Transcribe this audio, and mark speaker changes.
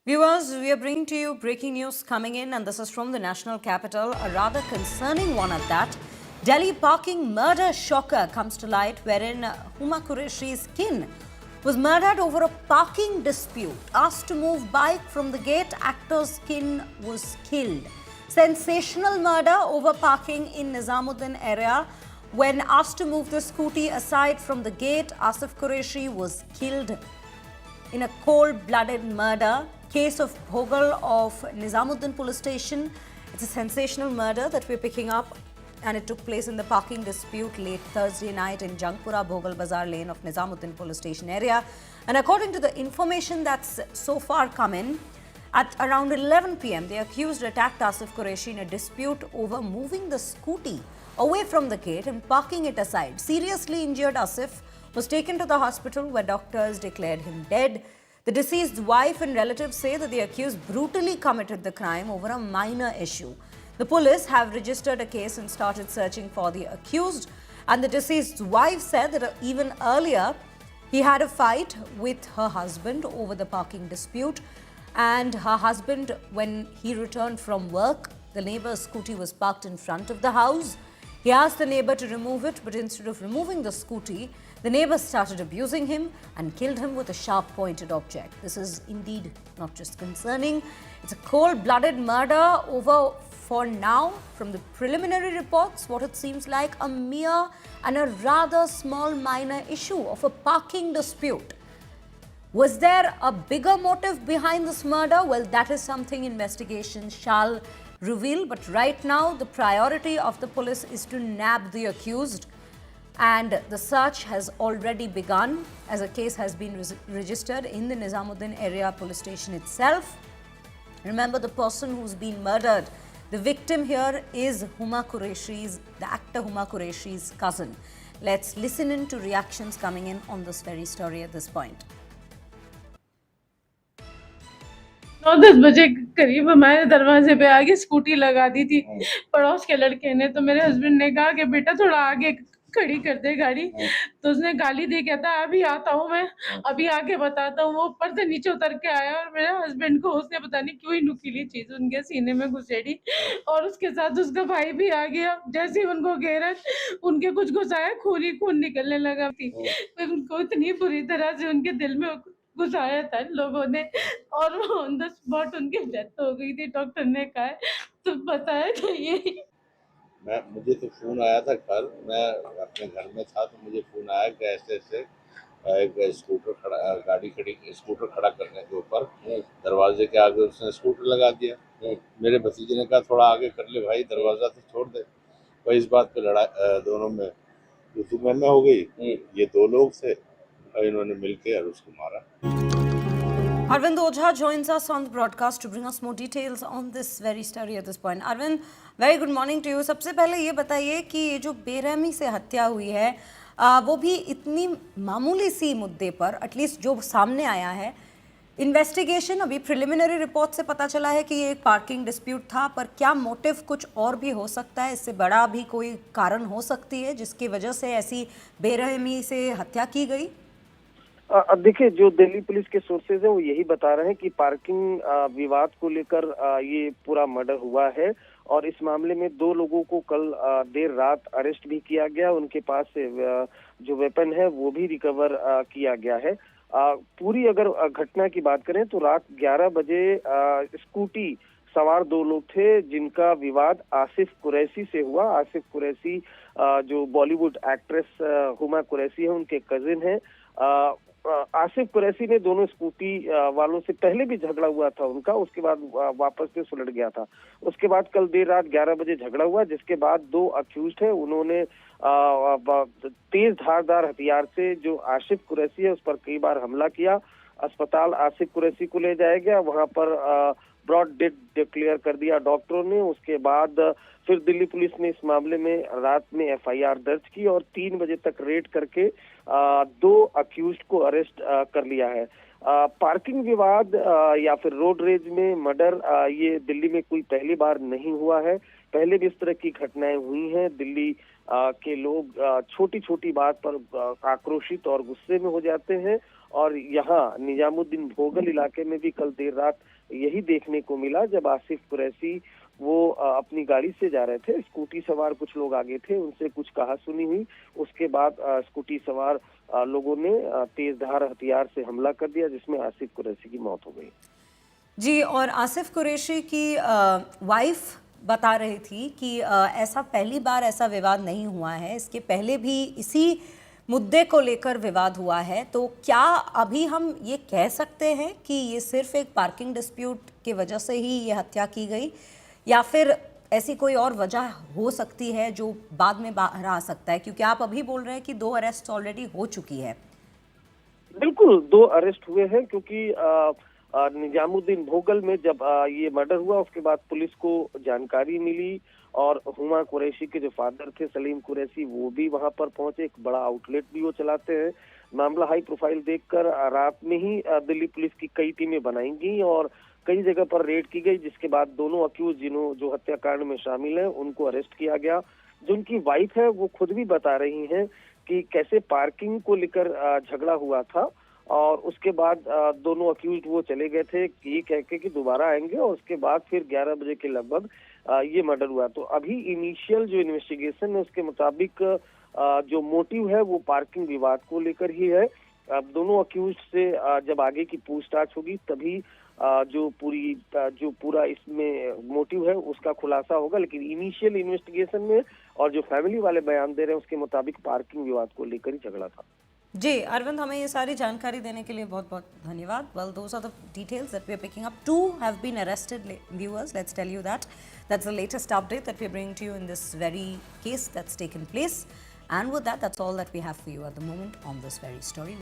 Speaker 1: Viewers, we are bringing to you breaking news coming in, and this is from the national capital, a rather concerning one at that. Delhi parking murder shocker comes to light, wherein Huma Qureshi's kin was murdered over a parking dispute. Asked to move bike from the gate, actor's kin was killed. Sensational murder over parking in Nizamuddin area. When asked to move the scooty aside from the gate, Asif Qureshi was killed in a cold-blooded murder. Case of Bhogal of Nizamuddin police station. It's a sensational murder that we're picking up, and it took place in the parking dispute late Thursday night in Jangpura Bhogal Bazaar lane of Nizamuddin police station area. And according to the information that's so far come in, at around 11 p.m., the accused attacked Asif Qureshi in a dispute over moving the scooty away from the gate and parking it aside. Seriously injured Asif was taken to the hospital where doctors declared him dead. The deceased's wife and relatives say that the accused brutally committed the crime over a minor issue. The police have registered a case and started searching for the accused. And the deceased's wife said that even earlier, he had a fight with her husband over the parking dispute. And her husband, when he returned from work, the neighbor's scooty was parked in front of the house. He asked the neighbor to remove it, but instead of removing the scooty, the neighbor started abusing him and killed him with a sharp-pointed object. This is indeed not just concerning. It's a cold-blooded murder over, for now, from the preliminary reports, what it seems like a mere and a rather small minor issue of a parking dispute. Was there a bigger motive behind this murder? Well, that is something investigation shall reveal. But right now, the priority of the police is to nab the accused. And the search has already begun as a case has been registered in the Nizamuddin area police station itself. Remember, the person who's been murdered, the victim here is Huma Qureshi's, the actor Huma Qureshi's cousin. Let's listen in to reactions coming in on this very story at this point.
Speaker 2: 9-10 बजे करीब हमारे दरवाजे पे आगे scooty लगा दी थी पड़ोस के लड़के ने। तो मेरे हस्बैंड ने कहा कि बेटा थोड़ा आगे खड़ी कर दे गाड़ी। तो उसने गाली दी, कहता अभी आता हूँ मैं, अभी आके बताता हूँ। वो ऊपर से नीचे उतर के आया और मेरे हस्बैंड को उसने पता नहीं क्यों ही नुकीली चीज उनके सीने में घुसेड़ी और उसके साथ उसका भाई भी आ गया। जैसे ही उनको घेरा, उनके कुछ घुसाया, खून ही खून निकलने लगा थी। उनको इतनी बुरी तरह से उनके दिल में घुसाया था लोगों ने और ऑन द स्पॉट उनकी डेथ हो गई थी। डॉक्टर ने कहा तो बताया था ये।
Speaker 3: मुझे तो फ़ोन आया था कल, मैं अपने घर में था तो मुझे फ़ोन आया कि ऐसे-ऐसे एक स्कूटर खड़ा करने के ऊपर दरवाजे के आगे उसने स्कूटर लगा दिया। मेरे भतीजे ने कहा थोड़ा आगे कर ले भाई, दरवाज़ा तो छोड़ दे। वही इस बात पे दोनों में तू-तू-मैं-मैं हो गई। ये 2 लोग थे और इन्होंने मिलके और उसको मारा।
Speaker 1: Arvind Ojha joins us on the broadcast to bring us more details on this very story at this point. Arvind, very good morning to you. सबसे पहले ये बताइए कि ये जो बेरहमी से हत्या हुई है, वो भी इतनी मामूली सी मुद्दे पर, एटलीस्ट जो सामने आया है, इन्वेस्टिगेशन अभी प्रिलिमिनरी रिपोर्ट से पता चला है कि ये एक पार्किंग डिस्प्यूट था, पर क्या मोटिव कुछ और भी हो सकता है? इससे बड़ा भी कोई कारण हो सकती है जिसकी वजह से ऐसी बेरहमी से हत्या की गई?
Speaker 4: देखिए, जो दिल्ली पुलिस के सोर्सेज हैं वो यही बता रहे हैं कि पार्किंग विवाद को लेकर ये पूरा मर्डर हुआ है और इस मामले में 2 लोगों को कल देर रात अरेस्ट भी किया गया। उनके पास से जो वेपन है वो भी रिकवर किया गया है। पूरी अगर घटना की बात करें तो रात 11 बजे स्कूटी सवार 2 लोग थे जिनका विवाद आसिफ कुरैशी से हुआ। आसिफ कुरैशी जो बॉलीवुड एक्ट्रेस हुमा कुरैशी है, उनके कजिन हैं। आसिफ कुरैशी ने दोनों स्कूटी वालों से पहले भी झगड़ा हुआ था उनका, उसके बाद वापस से सुलट गया था। उसके बाद कल देर रात 11 बजे झगड़ा हुआ, जिसके बाद 2 अक्यूज्ड है उन्होंने तेज धारदार हथियार से जो आसिफ कुरैशी है उस पर कई बार हमला किया। अस्पताल आसिफ कुरैशी को ले जाया गया, वहां पर ब्रॉड डेथ डिक्लेयर कर दिया डॉक्टरों ने। उसके बाद फिर दिल्ली पुलिस ने इस मामले में रात में एफआईआर दर्ज की और 3 बजे तक रेड करके 2 अक्यूज्ड को अरेस्ट कर लिया है। पार्किंग विवाद या फिर रोड रेज में मर्डर ये दिल्ली में कोई पहली बार नहीं हुआ है। पहले भी इस तरह की घटनाएं हुई हैं। दिल्ली के लोग छोटी छोटी बात पर आक्रोशित और गुस्से में हो जाते हैं और यहाँ निजामुद्दीन भोगल इलाके में भी कल देर रात यही देखने को मिला, जब आसिफ कुरैशी वो अपनी गाड़ी से जा रहे थे, स्कूटी सवार कुछ लोग आगे थे, उनसे कुछ कहा सुनी हुई। उसके बाद स्कूटी सवार लोगों ने तेजधार हथियार से हमला कर दिया, जिसमें आसिफ कुरैशी की मौत हो गई।
Speaker 1: जी, और आसिफ कुरैशी की वाइफ बता रही थी कि ऐसा पहली बार ऐसा विवाद नहीं हुआ है, इसके पहले भी इसी मुद्दे को लेकर विवाद हुआ है। तो क्या अभी हम ये कह सकते हैं कि ये सिर्फ एक पार्किंग डिस्प्यूट की वजह से ही ये हत्या की गई, या फिर ऐसी कोई और वजह हो सकती है जो बाद में बाहर आ सकता है? क्योंकि आप अभी बोल रहे हैं कि 2 अरेस्ट ऑलरेडी हो चुकी है।
Speaker 4: बिल्कुल 2 अरेस्ट हुए हैं, क्योंकि निजामुद्दीन भोगल में जब ये मर्डर हुआ, उसके बाद पुलिस को जानकारी मिली और हुमा कुरैशी के जो फादर थे सलीम कुरैशी, वो भी वहां पर पहुंचे। एक बड़ा आउटलेट भी वो चलाते हैं। मामला हाई प्रोफाइल देखकर रात में ही दिल्ली पुलिस की कई टीमें बनाई गई और कई जगह पर रेड की गई, जिसके बाद दोनों अक्यूज जो हत्याकांड में शामिल हैं उनको अरेस्ट किया गया। जो उनकी वाइफ है वो खुद भी बता रही हैं कि कैसे पार्किंग को लेकर झगड़ा हुआ था, और उसके बाद दोनों अक्यूज वो चले गए थे ये कह के कि दोबारा आएंगे, और उसके बाद फिर 11 बजे के लगभग ये मर्डर हुआ। तो अभी इनिशियल जो इन्वेस्टिगेशन है उसके मुताबिक जो मोटिव है वो पार्किंग विवाद को लेकर ही है। अब दोनों अक्यूज से जब आगे की पूछताछ होगी तभी जो पूरा इसमें मोटिव है उसका खुलासा होगा, लेकिन इनिशियल इन्वेस्टिगेशन में और जो फैमिली वाले बयान दे रहे हैं उसके मुताबिक पार्किंग विवाद को लेकर ही झगड़ा था।
Speaker 1: जी अरविंद, हमें ये सारी जानकारी देने के लिए बहुत बहुत धन्यवाद। Well, those are the details that we are picking up. 2 have been arrested, viewers. Let's tell you that. That's the latest update that we are bringing to you in this very case that's taken place. And with that, that's all that we have for you at the moment on this very story.